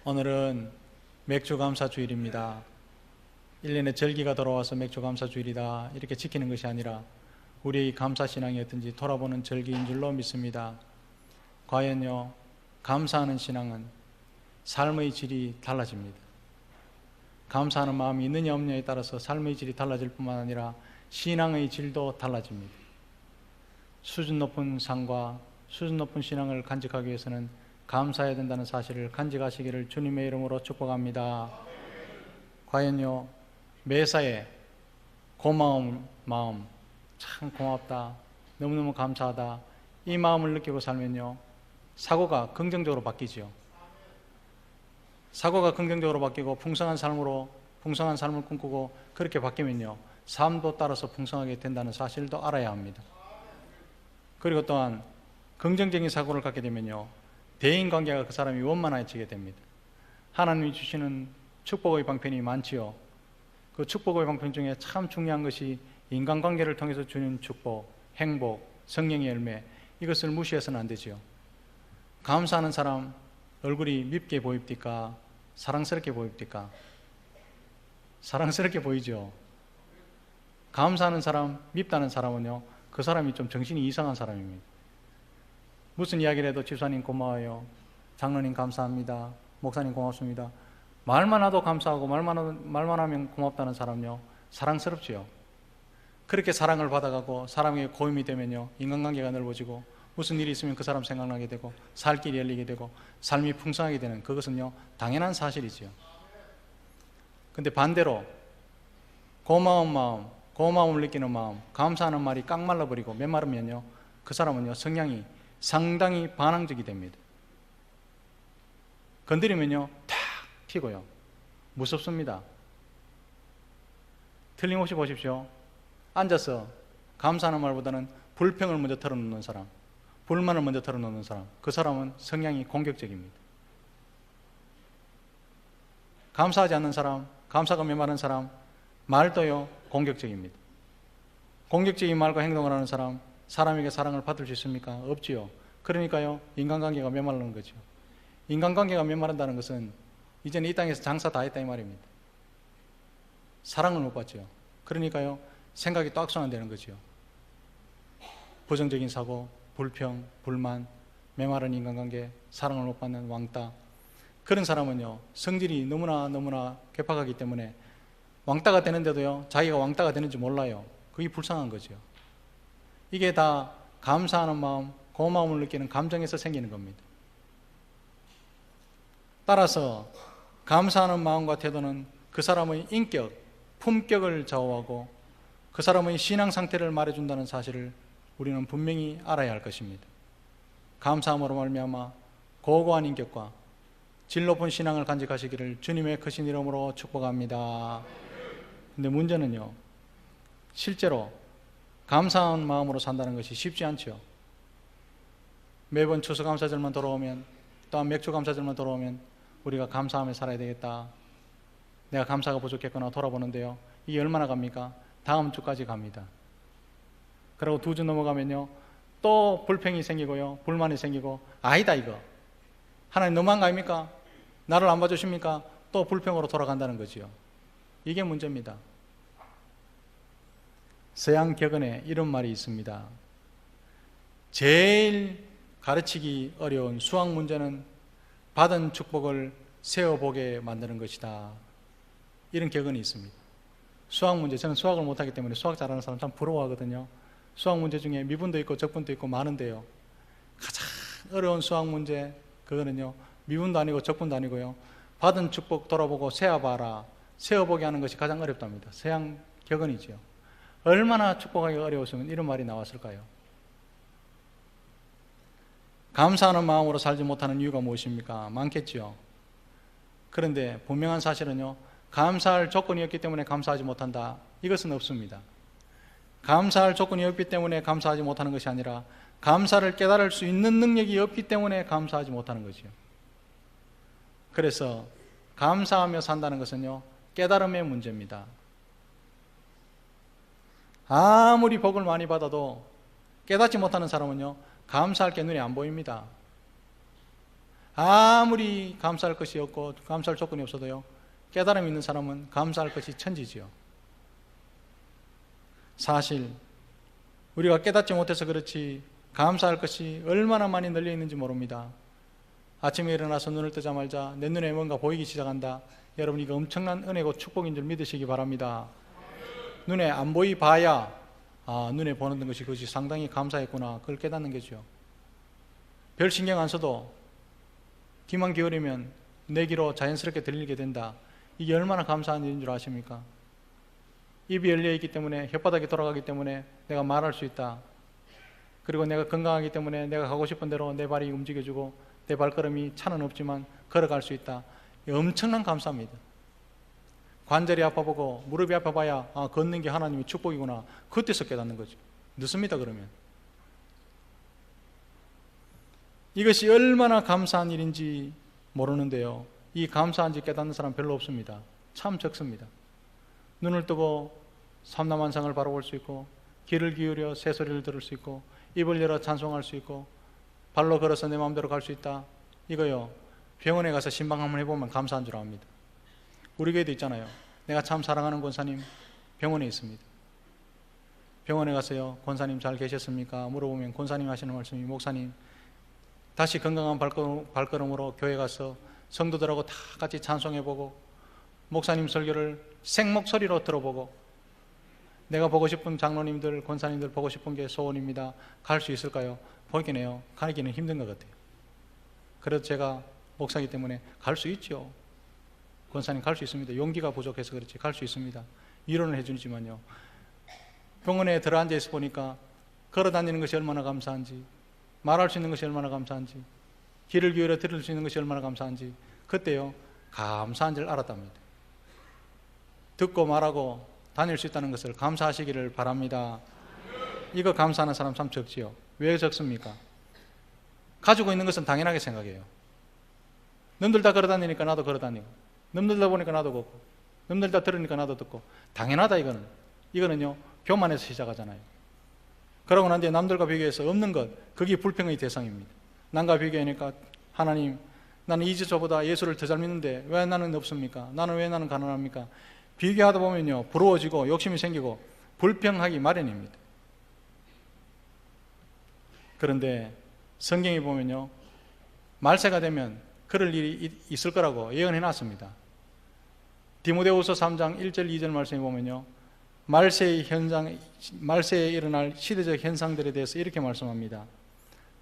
오늘은 맥주감사주일입니다. 1년에 절기가 돌아와서 맥주감사주일이다 이렇게 지키는 것이 아니라 우리의 감사신앙이 어떤지 돌아보는 절기인 줄로 믿습니다. 과연요, 감사하는 신앙은 삶의 질이 달라집니다. 감사하는 마음이 있느냐 없느냐에 따라서 삶의 질이 달라질 뿐만 아니라 신앙의 질도 달라집니다. 수준 높은 삶과 수준 높은 신앙을 간직하기 위해서는 감사해야 된다는 사실을 간직하시기를 주님의 이름으로 축복합니다. 과연요, 매사에 고마운 마음, 참 고맙다, 너무너무 감사하다, 이 마음을 느끼고 살면요, 사고가 긍정적으로 바뀌지요. 사고가 긍정적으로 바뀌고 풍성한 삶을 꿈꾸고 그렇게 바뀌면요, 삶도 따라서 풍성하게 된다는 사실도 알아야 합니다. 그리고 또한 긍정적인 사고를 갖게 되면요, 대인관계가 그 사람이 원만해지게 됩니다. 하나님이 주시는 축복의 방편이 많지요. 그 축복의 방편 중에 참 중요한 것이 인간관계를 통해서 주는 축복, 행복, 성령의 열매, 이것을 무시해서는 안 되지요. 감사하는 사람 얼굴이 밉게 보입니까? 사랑스럽게 보입니까? 사랑스럽게 보이죠. 감사하는 사람, 밉다는 사람은요, 그 사람이 좀 정신이 이상한 사람입니다. 무슨 이야기를 해도 집사님 고마워요, 장로님 감사합니다, 목사님 고맙습니다, 말만 해도 감사하고 말만 하면 고맙다는 사람요, 사랑스럽지요. 그렇게 사랑을 받아가고 사람에게 고임이 되면요, 인간관계가 넓어지고 무슨 일이 있으면 그 사람 생각나게 되고 살 길이 열리게 되고 삶이 풍성하게 되는, 그것은요, 당연한 사실이지요. 근데 반대로 고마운 마음, 고마움을 느끼는 마음, 감사하는 말이 깡말라버리고 메마르면요, 그 사람은요, 성향이 상당히 반항적이 됩니다. 건드리면요, 탁 튀고요, 무섭습니다. 틀림없이 보십시오. 앉아서 감사하는 말보다는 불평을 먼저 털어놓는 사람, 불만을 먼저 털어놓는 사람, 그 사람은 성향이 공격적입니다. 감사하지 않는 사람, 감사가 메마른 사람, 말도요, 공격적입니다. 공격적인 말과 행동을 하는 사람, 사람에게 사랑을 받을 수 있습니까? 없지요. 그러니까요, 인간관계가 메마르는 거죠. 인간관계가 메마른다는 것은 이제는 이 땅에서 장사 다 했다 이 말입니다. 사랑을 못 받죠. 그러니까요, 생각이 또 악순환되는 거죠. 부정적인 사고, 불평, 불만, 메마른 인간관계, 사랑을 못 받는 왕따, 그런 사람은요, 성질이 너무나 괴팍하기 때문에 왕따가 되는데도요, 자기가 왕따가 되는지 몰라요. 그게 불쌍한 거죠. 이게 다 감사하는 마음, 고마움을 느끼는 감정에서 생기는 겁니다. 따라서 감사하는 마음과 태도는 그 사람의 인격, 품격을 좌우하고 그 사람의 신앙 상태를 말해준다는 사실을 우리는 분명히 알아야 할 것입니다. 감사함으로 말미암아 고고한 인격과 질 높은 신앙을 간직하시기를 주님의 크신 이름으로 축복합니다. 근데 문제는요, 실제로 감사한 마음으로 산다는 것이 쉽지 않죠. 매번 추수감사절만 돌아오면, 또한 맥주감사절만 돌아오면 우리가 감사하며 살아야 되겠다, 내가 감사가 부족했구나 돌아보는데요, 이게 얼마나 갑니까? 다음 주까지 갑니다. 그리고 2주 넘어가면요, 또 불평이 생기고요, 불만이 생기고, 아니다 이거 하나님 너무한 거 아닙니까? 나를 안 봐주십니까? 또 불평으로 돌아간다는 거지요. 이게 문제입니다. 서양 격언에 이런 말이 있습니다. 제일 가르치기 어려운 수학 문제는 받은 축복을 세어보게 만드는 것이다, 이런 격언이 있습니다. 수학 문제, 저는 수학을 못하기 때문에 수학 잘하는 사람 참 부러워하거든요. 수학 문제 중에 미분도 있고 적분도 있고 많은데요, 가장 어려운 수학 문제, 그거는요, 미분도 아니고 적분도 아니고요, 받은 축복 돌아보고 세어봐라, 세어보게 하는 것이 가장 어렵답니다. 서양 격언이지요. 얼마나 축복하기 어려웠으면 이런 말이 나왔을까요? 감사하는 마음으로 살지 못하는 이유가 무엇입니까? 많겠지요. 그런데 분명한 사실은요, 감사할 조건이 없기 때문에 감사하지 못한다, 이것은 없습니다. 감사할 조건이 없기 때문에 감사하지 못하는 것이 아니라 감사를 깨달을 수 있는 능력이 없기 때문에 감사하지 못하는 거지요. 그래서 감사하며 산다는 것은요, 깨달음의 문제입니다. 아무리 복을 많이 받아도 깨닫지 못하는 사람은요, 감사할 게 눈에 안 보입니다. 아무리 감사할 것이 없고 감사할 조건이 없어도요, 깨달음이 있는 사람은 감사할 것이 천지지요. 사실 우리가 깨닫지 못해서 그렇지 감사할 것이 얼마나 많이 널려 있는지 모릅니다. 아침에 일어나서 눈을 뜨자마자 내 눈에 뭔가 보이기 시작한다. 여러분, 이거 엄청난 은혜고 축복인 줄 믿으시기 바랍니다. 눈에 안 봐야 눈에 보는 것이 그것이 상당히 감사했구나, 그걸 깨닫는 거죠. 별 신경 안 써도 귀만 기울이면 내 귀로 자연스럽게 들리게 된다. 이게 얼마나 감사한 일인 줄 아십니까? 입이 열려 있기 때문에, 혓바닥이 돌아가기 때문에 내가 말할 수 있다. 그리고 내가 건강하기 때문에 내가 가고 싶은 대로 내 발이 움직여주고 내 발걸음이 차는 없지만 걸어갈 수 있다. 엄청난 감사입니다. 관절이 아파보고 무릎이 아파봐야 걷는 게 하나님의 축복이구나, 그때서 깨닫는 거죠. 늦습니다. 그러면 이것이 얼마나 감사한 일인지 모르는데요, 이 감사한지 깨닫는 사람 별로 없습니다. 참 적습니다. 눈을 뜨고 삼라만상을 바라볼 수 있고, 귀를 기울여 새소리를 들을 수 있고, 입을 열어 찬송할 수 있고, 발로 걸어서 내 마음대로 갈 수 있다. 이거요, 병원에 가서 신방 한번 해보면 감사한 줄 압니다. 우리 교회도 있잖아요. 내가 참 사랑하는 권사님 병원에 있습니다. 병원에 가서요, 권사님 잘 계셨습니까? 물어보면 권사님 하시는 말씀이, 목사님 다시 건강한 발걸음으로 교회 가서 성도들하고 다 같이 찬송해보고 목사님 설교를 생목소리로 들어보고, 내가 보고 싶은 장로님들, 권사님들 보고 싶은 게 소원입니다. 갈 수 있을까요? 보이긴 해요. 가기는 힘든 것 같아요. 그래도 제가 목사이기 때문에 갈 수 있죠. 권사님 갈 수 있습니다. 용기가 부족해서 그렇지 갈 수 있습니다. 위로는 해주지만요, 병원에 들어앉아 있어 보니까 걸어 다니는 것이 얼마나 감사한지, 말할 수 있는 것이 얼마나 감사한지, 귀를 기울여 들을 수 있는 것이 얼마나 감사한지, 그때요 감사한 줄 알았답니다. 듣고 말하고 다닐 수 있다는 것을 감사하시기를 바랍니다. 이거 감사하는 사람 참 적지요. 왜 적습니까? 가지고 있는 것은 당연하게 생각해요. 남들 다 걸어 다니니까 나도 걸어 다니고, 남들 다 보니까 나도 걷고, 남들 다 들으니까 나도 듣고, 당연하다. 이거는요 교만에서 시작하잖아요. 그러고 난 뒤에 남들과 비교해서 없는 것, 그게 불평의 대상입니다. 남과 비교하니까 하나님, 나는 이제저보다 예수를 더 잘 믿는데 왜 나는 없습니까? 나는 가난합니까? 비교하다 보면요 부러워지고 욕심이 생기고 불평하기 마련입니다. 그런데 성경에 보면요, 말세가 되면 그럴 일이 있을 거라고 예언해 놨습니다. 디모데후서 3장 1절 2절 말씀에 보면요, 말세에 일어날 시대적 현상들에 대해서 이렇게 말씀합니다.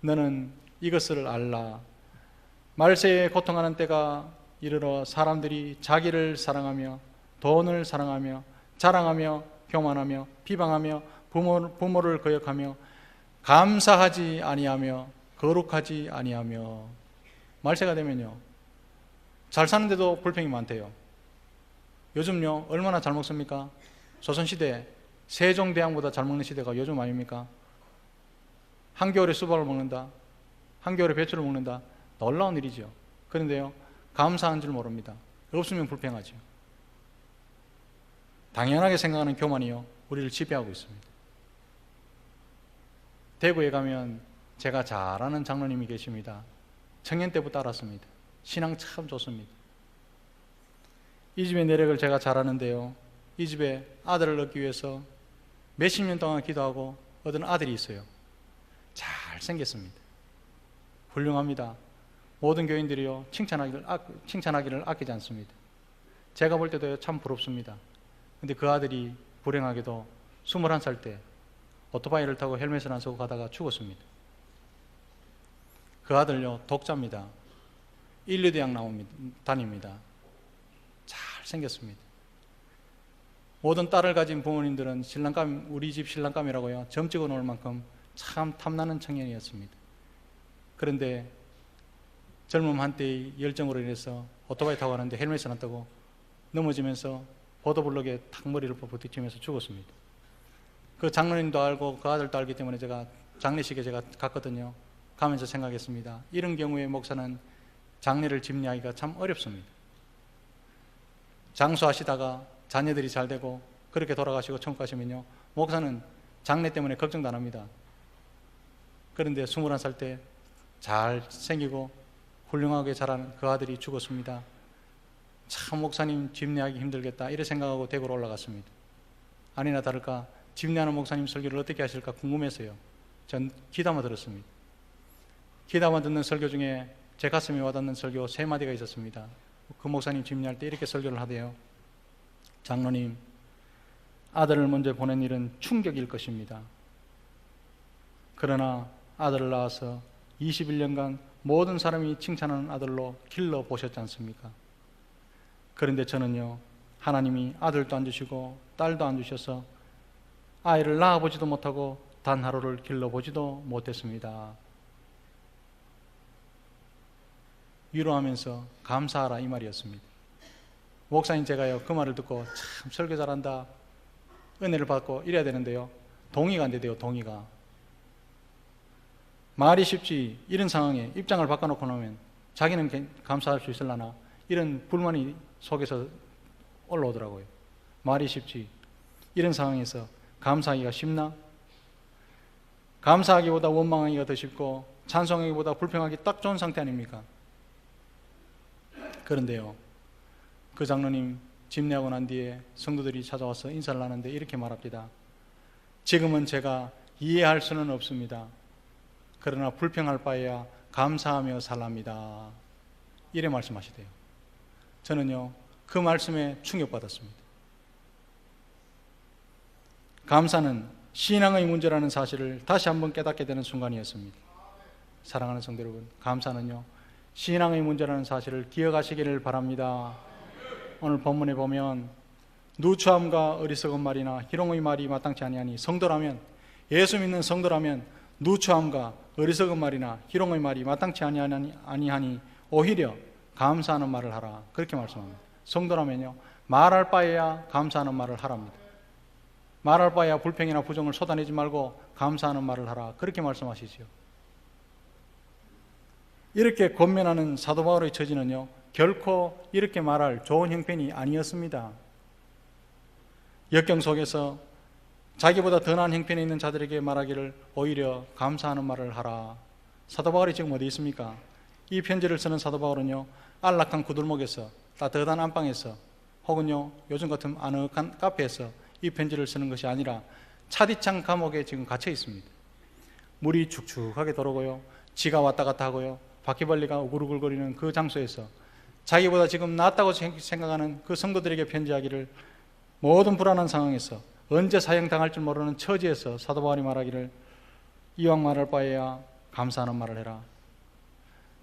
너는 이것을 알라. 말세에 고통하는 때가 이르러 사람들이 자기를 사랑하며 돈을 사랑하며 자랑하며 교만하며 비방하며 부모를 거역하며 감사하지 아니하며 거룩하지 아니하며. 말세가 되면요 잘 사는데도 불평이 많대요. 요즘요 얼마나 잘 먹습니까? 조선시대 세종대왕보다 잘 먹는 시대가 요즘 아닙니까? 한겨울에 수박을 먹는다, 한겨울에 배추를 먹는다. 놀라운 일이죠. 그런데요 감사한 줄 모릅니다. 없으면 불평하죠. 당연하게 생각하는 교만이요 우리를 지배하고 있습니다. 대구에 가면 제가 잘 아는 장로님이 계십니다. 청년 때부터 알았습니다. 신앙 참 좋습니다. 이 집의 내력을 제가 잘 아는데요, 이 집에 아들을 얻기 위해서 몇십 년 동안 기도하고 얻은 아들이 있어요. 잘 생겼습니다. 훌륭합니다. 모든 교인들이요 칭찬하기를 아끼지 않습니다. 제가 볼 때도 참 부럽습니다. 근데 그 아들이 불행하게도 21살 때 오토바이를 타고 헬멧을 안 쓰고 가다가 죽었습니다. 그 아들요 독자입니다. 인류대학 다닙니다. 잘 생겼습니다. 모든 딸을 가진 부모님들은 신랑감, 우리 집 신랑감이라고요 점 찍어 놓을 만큼 참 탐나는 청년이었습니다. 그런데 젊음 한때의 열정으로 인해서 오토바이 타고 가는데 헬멧을 안 타고 넘어지면서 보도블럭에 탁 머리를 부딪히면서 죽었습니다. 그 장로님도 알고 그 아들도 알기 때문에 제가 장례식에 제가 갔거든요. 가면서 생각했습니다. 이런 경우에 목사는 장례를 집례하기가 참 어렵습니다. 장수하시다가 자녀들이 잘 되고 그렇게 돌아가시고 천국 가시면요 목사는 장례 때문에 걱정도 안 합니다. 그런데 21살 때 잘 생기고 훌륭하게 자란 그 아들이 죽었습니다. 참 목사님 집례하기 힘들겠다 이래 생각하고 대구로 올라갔습니다. 아니나 다를까 집례하는 목사님 설교를 어떻게 하실까 궁금해서요. 전 귀담아 들었습니다. 귀담아 듣는 설교 중에 제 가슴에 와닿는 설교 3마디가 있었습니다. 그 목사님 집례할 때 이렇게 설교를 하대요. 장로님, 아들을 먼저 보낸 일은 충격일 것입니다. 그러나 아들을 낳아서 21년간 모든 사람이 칭찬하는 아들로 길러 보셨지 않습니까? 그런데 저는요, 하나님이 아들도 안 주시고 딸도 안 주셔서 아이를 낳아보지도 못하고 단 하루를 길러보지도 못했습니다. 위로하면서 감사하라 이 말이었습니다. 목사님 제가요 그 말을 듣고 참 설교 잘한다 은혜를 받고 이래야 되는데요, 동의가 안 되대요. 동의가 말이 쉽지 이런 상황에 입장을 바꿔놓고 나면 자기는 감사할 수 있을라나 이런 불만이 속에서 올라오더라고요. 말이 쉽지 이런 상황에서 감사하기가 쉽나? 감사하기보다 원망하기가 더 쉽고 찬송하기보다 불평하기 딱 좋은 상태 아닙니까? 그런데요, 그 장로님 집례하고 난 뒤에 성도들이 찾아와서 인사를 하는데 이렇게 말합니다. 지금은 제가 이해할 수는 없습니다. 그러나 불평할 바에야 감사하며 살랍니다. 이래 말씀하시대요. 저는요 그 말씀에 충격받았습니다. 감사는 신앙의 문제라는 사실을 다시 한번 깨닫게 되는 순간이었습니다. 사랑하는 성도 여러분, 감사는요 신앙의 문제라는 사실을 기억하시기를 바랍니다. 오늘 본문에 보면 누추함과 어리석은 말이나 희롱의 말이 마땅치 아니하니, 성도라면, 예수 믿는 성도라면 누추함과 어리석은 말이나 희롱의 말이 마땅치 아니하니 오히려 감사하는 말을 하라, 그렇게 말씀합니다. 성도라면요 말할 바에야 감사하는 말을 하랍니다. 말할 바에야 불평이나 부정을 쏟아내지 말고 감사하는 말을 하라, 그렇게 말씀하시지요. 이렇게 권면하는 사도 바울의 처지는요 결코 이렇게 말할 좋은 형편이 아니었습니다. 역경 속에서 자기보다 더 나은 형편에 있는 자들에게 말하기를 오히려 감사하는 말을 하라. 사도 바울이 지금 어디 있습니까? 이 편지를 쓰는 사도 바울은요 안락한 구들목에서, 따뜻한 안방에서, 혹은요 요즘 같은 아늑한 카페에서 이 편지를 쓰는 것이 아니라 차디찬 감옥에 지금 갇혀 있습니다. 물이 축축하게 들어오고요, 지가 왔다 갔다 하고요, 바퀴벌레가 우글우글거리는 그 장소에서 자기보다 지금 낫다고 생각하는 그 성도들에게 편지하기를, 모든 불안한 상황에서 언제 사형당할 줄 모르는 처지에서 사도 바울이 말하기를 이왕 말할 바에야 감사하는 말을 해라.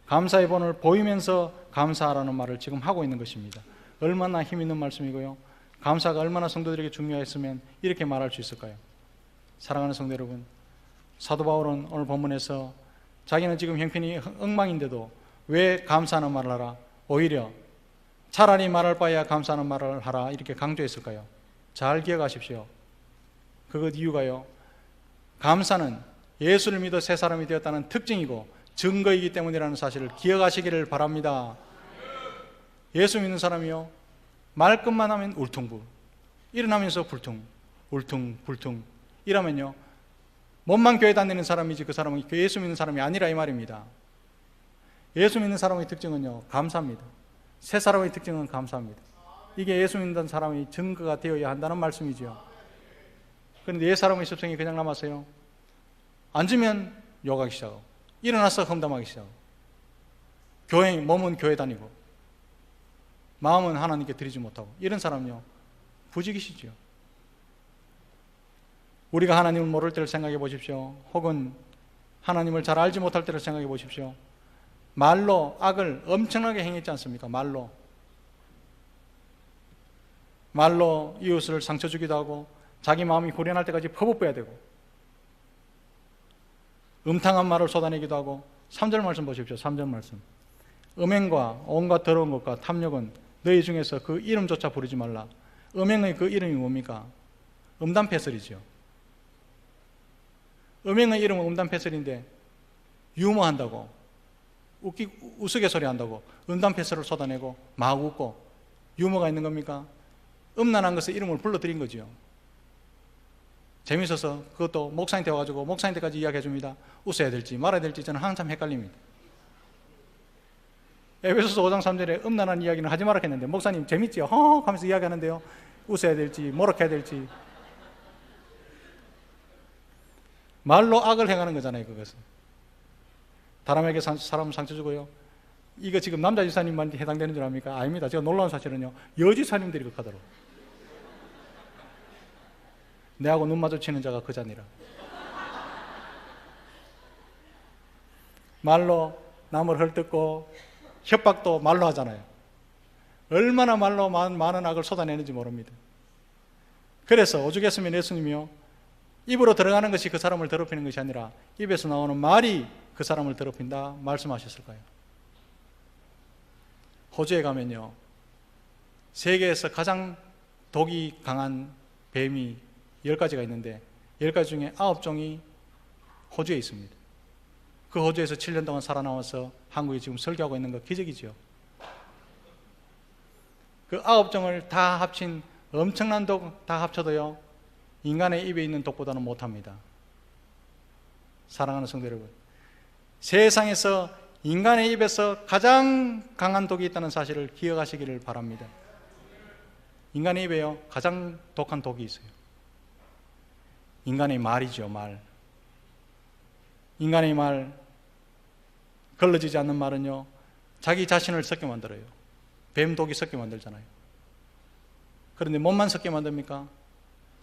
감사의 본을 보이면서 감사하라는 말을 지금 하고 있는 것입니다. 얼마나 힘 있는 말씀이고요, 감사가 얼마나 성도들에게 중요했으면 이렇게 말할 수 있을까요? 사랑하는 성도 여러분, 사도 바울은 오늘 본문에서 자기는 지금 형편이 엉망인데도 왜 감사하는 말을 하라, 오히려 차라리 말할 바에야 감사하는 말을 하라 이렇게 강조했을까요? 잘 기억하십시오. 그것 이유가요, 감사는 예수를 믿어 새 사람이 되었다는 특징이고 증거이기 때문이라는 사실을 기억하시기를 바랍니다. 예수 믿는 사람이요 말끝만 하면 울퉁불, 일어나면서 불퉁, 울퉁불퉁 이러면요 몸만 교회 다니는 사람이지 그 사람은 예수 믿는 사람이 아니라 이 말입니다. 예수 믿는 사람의 특징은요 감사합니다. 새 사람의 특징은 감사합니다. 이게 예수 믿는 사람의 증거가 되어야 한다는 말씀이죠. 그런데 옛 사람의 습성이 그냥 남았어요. 앉으면 욕하기 시작하고 일어나서 험담하기 시작하고, 몸은 교회 다니고 마음은 하나님께 드리지 못하고, 이런 사람은요 부지기시지요. 우리가 하나님을 모를 때를 생각해 보십시오. 혹은 하나님을 잘 알지 못할 때를 생각해 보십시오. 말로 악을 엄청나게 행했지 않습니까? 말로 이웃을 상처 주기도 하고 자기 마음이 후련할 때까지 퍼붓어야 되고, 음탕한 말을 쏟아내기도 하고. 3절 말씀 보십시오. 3절 말씀. 음행과 온갖 더러운 것과 탐욕은 너희 중에서 그 이름조차 부르지 말라. 음행의 그 이름이 뭡니까? 음담패설이죠. 음행의 이름은 음담패설인데 유머한다고, 우스갯소리 한다고 음담패설을 쏟아내고 막 웃고 유머가 있는 겁니까? 음란한 것의 이름을 불러드린 거죠. 재밌어서 그것도 목사님한테 와가지고 목사님한테까지 이야기해 줍니다. 웃어야 될지 말아야 될지 저는 한참 헷갈립니다. 에베소서 5장 3절에 음란한 이야기는 하지 말라 했는데 목사님 재밌지요? 허 하면서 이야기하는데요. 웃어야 될지 모락해야 될지. 말로 악을 행하는 거잖아요. 그것은 사람에게 사람 상처 주고요. 이거 지금 남자 지사님만 해당되는 줄 압니까? 아닙니다. 제가 놀라운 사실은요, 여지사님들이 그렇다더라고요. 내하고 눈 마주치는 자가 그 자니라. 말로 남을 헐뜯고 협박도 말로 하잖아요. 얼마나 말로 많은 악을 쏟아내는지 모릅니다. 그래서 오죽했으면 예수님이요, 입으로 들어가는 것이 그 사람을 더럽히는 것이 아니라 입에서 나오는 말이 그 사람을 더럽힌다 말씀하셨을까요? 호주에 가면요, 세계에서 가장 독이 강한 뱀이 10가지가 있는데 10가지 중에 9종이 호주에 있습니다. 그 호주에서 7년 동안 살아남아서 한국에 지금 설교하고 있는 거 기적이죠. 그 9종을 다 합친 엄청난 독 다 합쳐도요, 인간의 입에 있는 독보다는 못합니다. 사랑하는 성도 여러분, 세상에서 인간의 입에서 가장 강한 독이 있다는 사실을 기억하시기를 바랍니다. 인간의 입에요, 가장 독한 독이 있어요. 인간의 말이죠, 말. 인간의 말, 걸러지지 않는 말은요, 자기 자신을 썩게 만들어요. 뱀독이 썩게 만들잖아요. 그런데 몸만 썩게 만듭니까?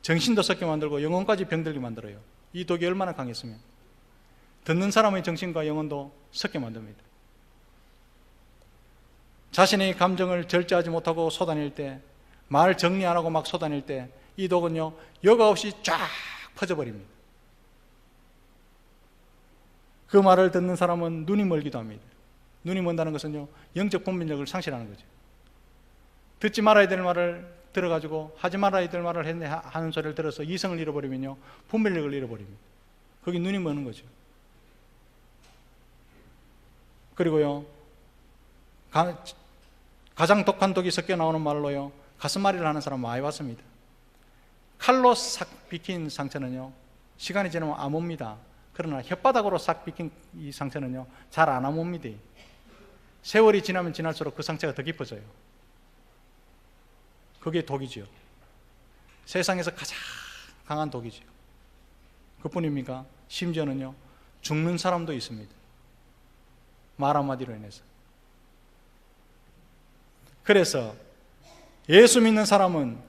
정신도 썩게 만들고 영혼까지 병들게 만들어요. 이 독이 얼마나 강했으면. 듣는 사람의 정신과 영혼도 썩게 만듭니다. 자신의 감정을 절제하지 못하고 쏟아낼 때, 말 정리 안 하고 막 쏟아낼 때, 이 독은요, 여과 없이 쫙 퍼져버립니다. 그 말을 듣는 사람은 눈이 멀기도 합니다. 눈이 먼다는 것은요, 영적 분별력을 상실하는 거죠. 듣지 말아야 될 말을 들어가지고 하지 말아야 될 말을 하는 소리를 들어서 이성을 잃어버리면요, 분별력을 잃어버립니다. 거기 눈이 머는 거죠. 그리고요, 가장 독한 독이 섞여 나오는 말로요, 가슴앓이를 하는 사람 많이 봤습니다. 칼로 싹 비킨 상처는요, 시간이 지나면 안 옵니다. 그러나 혓바닥으로 싹 비킨 이 상처는요, 잘 안 옵니다. 세월이 지나면 지날수록 그 상처가 더 깊어져요. 그게 독이죠. 세상에서 가장 강한 독이죠. 그뿐입니까? 심지어는요, 죽는 사람도 있습니다. 말 한마디로 인해서. 그래서 예수 믿는 사람은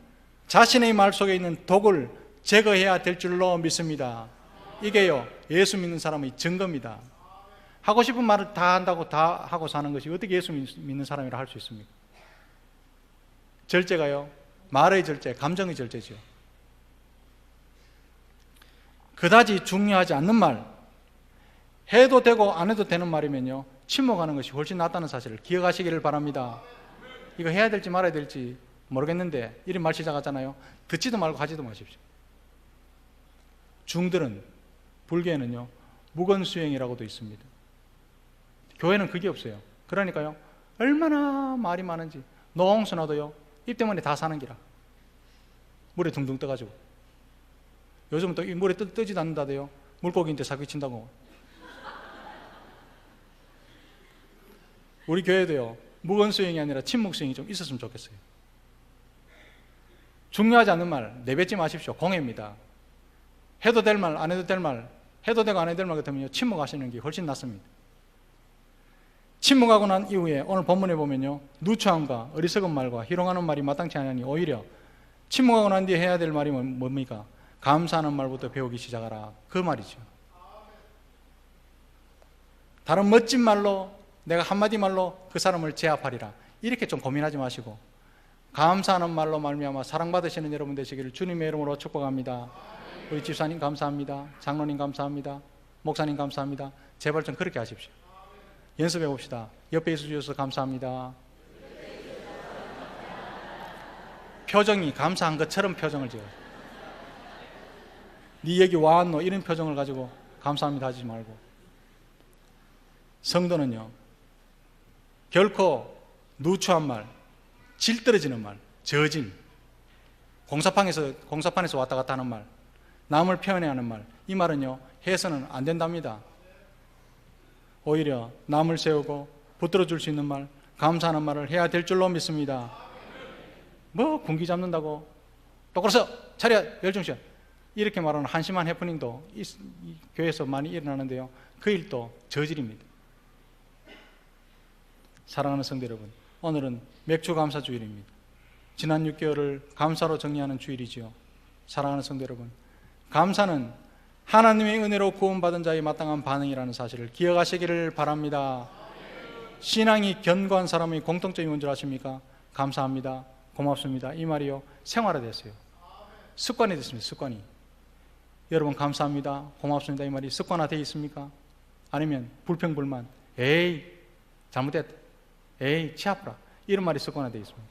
자신의 말 속에 있는 독을 제거해야 될 줄로 믿습니다. 이게요, 예수 믿는 사람의 증거입니다. 하고 싶은 말을 다 한다고 다 하고 사는 것이 어떻게 예수 믿는 사람이라 할 수 있습니까? 절제가요, 말의 절제, 감정의 절제죠. 그다지 중요하지 않는 말, 해도 되고 안 해도 되는 말이면요, 침묵하는 것이 훨씬 낫다는 사실을 기억하시기를 바랍니다. 이거 해야 될지 말아야 될지 모르겠는데 이런 말 시작하잖아요. 듣지도 말고 하지도 마십시오. 중들은, 불교에는요, 무건수행이라고도 있습니다. 교회는 그게 없어요. 그러니까요, 얼마나 말이 많은지. 노홍수나도요, 입 때문에 다 사는 기라. 물에 둥둥 떠가지고. 요즘은 또 이 물에 뜨지도 않는다대요. 물고기인데 사기친다고. 우리 교회도요, 무건수행이 아니라 침묵수행이 좀 있었으면 좋겠어요. 중요하지 않는 말 내뱉지 마십시오. 공해입니다. 해도 될 말, 안 해도 될 말, 해도 되고 안 해도 될 말 같으면요, 침묵하시는 게 훨씬 낫습니다. 침묵하고 난 이후에 오늘 본문에 보면요, 누추함과 어리석은 말과 희롱하는 말이 마땅치 않으니 오히려 침묵하고 난 뒤에 해야 될 말이 뭡니까? 감사하는 말부터 배우기 시작하라. 그 말이죠. 다른 멋진 말로, 내가 한마디 말로 그 사람을 제압하리라, 이렇게 좀 고민하지 마시고 감사하는 말로 말미암아 사랑받으시는 여러분 되시기를 주님의 이름으로 축복합니다. 우리 집사님 감사합니다. 장로님 감사합니다. 목사님 감사합니다. 제발 좀 그렇게 하십시오. 연습해 봅시다. 옆에 있어 주셔서 감사합니다. 표정이 감사한 것처럼 표정을 지어요. 네 여기 와왔노, 이런 표정을 가지고 감사합니다 하지 말고. 성도는요, 결코 누추한 말, 질 떨어지는 말, 저진, 공사판에서 왔다 갔다 하는 말, 남을 표현해하는 말, 이 말은요, 해서는 안 된답니다. 오히려 남을 세우고 붙들어 줄 수 있는 말, 감사하는 말을 해야 될 줄로 믿습니다. 뭐 군기 잡는다고 똑바로 서 차려 열중시켜 이렇게 말하는 한심한 해프닝도 이 교회에서 많이 일어나는데요, 그 일도 저질입니다. 사랑하는 성도 여러분, 오늘은 맥주 감사 주일입니다. 지난 6개월을 감사로 정리하는 주일이지요. 사랑하는 성도 여러분, 감사는 하나님의 은혜로 구원받은 자의 마땅한 반응이라는 사실을 기억하시기를 바랍니다. 신앙이 견고한 사람의 공통점이 뭔지 아십니까? 감사합니다, 고맙습니다, 이 말이요 생활화됐어요. 습관이 됐습니다. 습관이. 여러분, 감사합니다, 고맙습니다, 이 말이 습관화되어 있습니까? 아니면 불평불만, 에이 잘못됐다, 에이 치 아프라, 이런 말이 습관화되어 있습니다.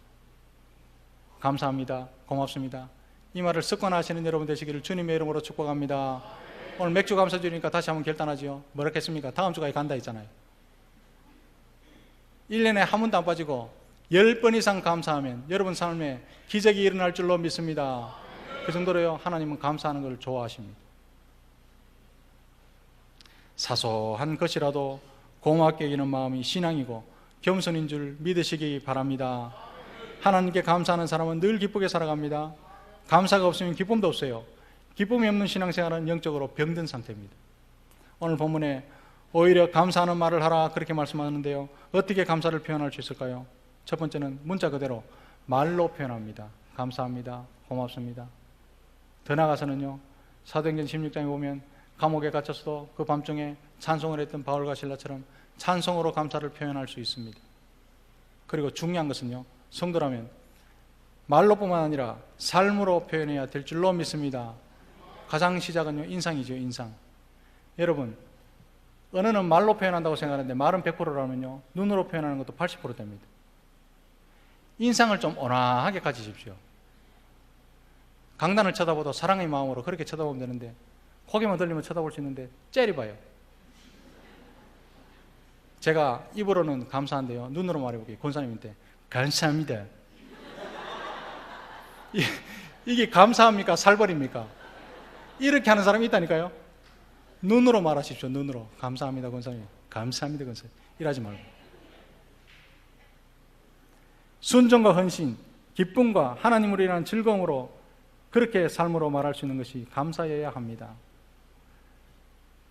감사합니다, 고맙습니다, 이 말을 습관화하시는 여러분 되시기를 주님의 이름으로 축복합니다. 오늘 맥주 감사 주니까 다시 한번 결단하지요. 뭐라 했습니까? 다음 주까지 간다 했잖아요. 1년에 한 번도 안 빠지고 10번 이상 감사하면 여러분 삶에 기적이 일어날 줄로 믿습니다. 그 정도로요, 하나님은 감사하는 걸 좋아하십니다. 사소한 것이라도 고맙게 여기는 마음이 신앙이고 겸손인 줄 믿으시기 바랍니다. 하나님께 감사하는 사람은 늘 기쁘게 살아갑니다. 감사가 없으면 기쁨도 없어요. 기쁨이 없는 신앙생활은 영적으로 병든 상태입니다. 오늘 본문에 오히려 감사하는 말을 하라 그렇게 말씀하는데요, 어떻게 감사를 표현할 수 있을까요? 첫 번째는 문자 그대로 말로 표현합니다. 감사합니다, 고맙습니다. 더 나아가서는요, 사도행전 16장에 보면 감옥에 갇혔어도 그 밤중에 찬송을 했던 바울과 실라처럼 찬송으로 감사를 표현할 수 있습니다. 그리고 중요한 것은요, 성도라면 말로뿐만 아니라 삶으로 표현해야 될 줄로 믿습니다. 가장 시작은요, 인상이죠. 인상. 여러분, 언어는 말로 표현한다고 생각하는데 말은 100%라면요 눈으로 표현하는 것도 80% 됩니다. 인상을 좀 온화하게 가지십시오. 강단을 쳐다보도 사랑의 마음으로 그렇게 쳐다보면 되는데 고개만 돌리면 쳐다볼 수 있는데 째려봐요. 제가 입으로는 감사한데요, 눈으로 말해볼게요. 권사님한테 감사합니다. 이게 감사합니까? 살벌입니까? 이렇게 하는 사람이 있다니까요. 눈으로 말하십시오. 눈으로. 감사합니다, 권사님. 감사합니다, 권사님. 이러지 말고. 순종과 헌신, 기쁨과 하나님으로 인한 즐거움으로 그렇게 삶으로 말할 수 있는 것이 감사여야 합니다.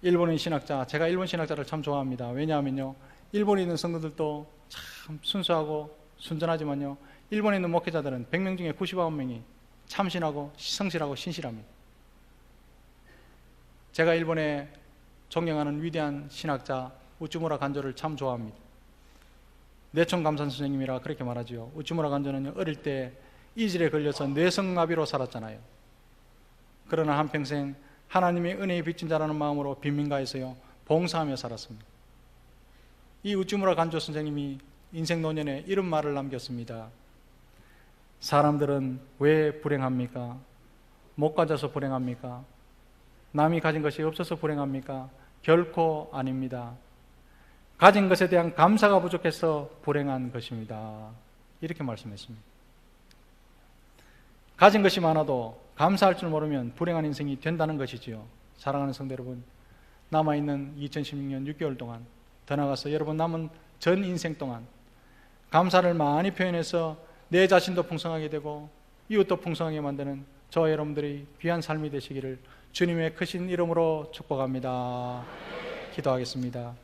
일본인 신학자, 제가 일본 신학자를 참 좋아합니다. 왜냐하면요, 일본에 있는 성도들도 참 순수하고 순전하지만요, 일본에 있는 목회자들은 100명 중에 99명이 참신하고 성실하고 신실합니다. 제가 일본에 존경하는 위대한 신학자 우츠무라 간조를 참 좋아합니다. 내촌감산 선생님이라 그렇게 말하지요. 우츠무라 간조는 어릴 때 이질에 걸려서 뇌성마비로 살았잖아요. 그러나 한평생 하나님의 은혜에 빚진 자라는 마음으로 빈민가에서요 봉사하며 살았습니다. 이 우츠무라 간조 선생님이 인생 노년에 이런 말을 남겼습니다. 사람들은 왜 불행합니까? 못 가져서 불행합니까? 남이 가진 것이 없어서 불행합니까? 결코 아닙니다. 가진 것에 대한 감사가 부족해서 불행한 것입니다. 이렇게 말씀했습니다. 가진 것이 많아도 감사할 줄 모르면 불행한 인생이 된다는 것이지요. 사랑하는 성도 여러분, 남아있는 2016년 6개월 동안, 더 나아가서 여러분 남은 전 인생 동안 감사를 많이 표현해서 내 자신도 풍성하게 되고 이웃도 풍성하게 만드는 저와 여러분들이 귀한 삶이 되시기를 주님의 크신 이름으로 축복합니다. 기도하겠습니다.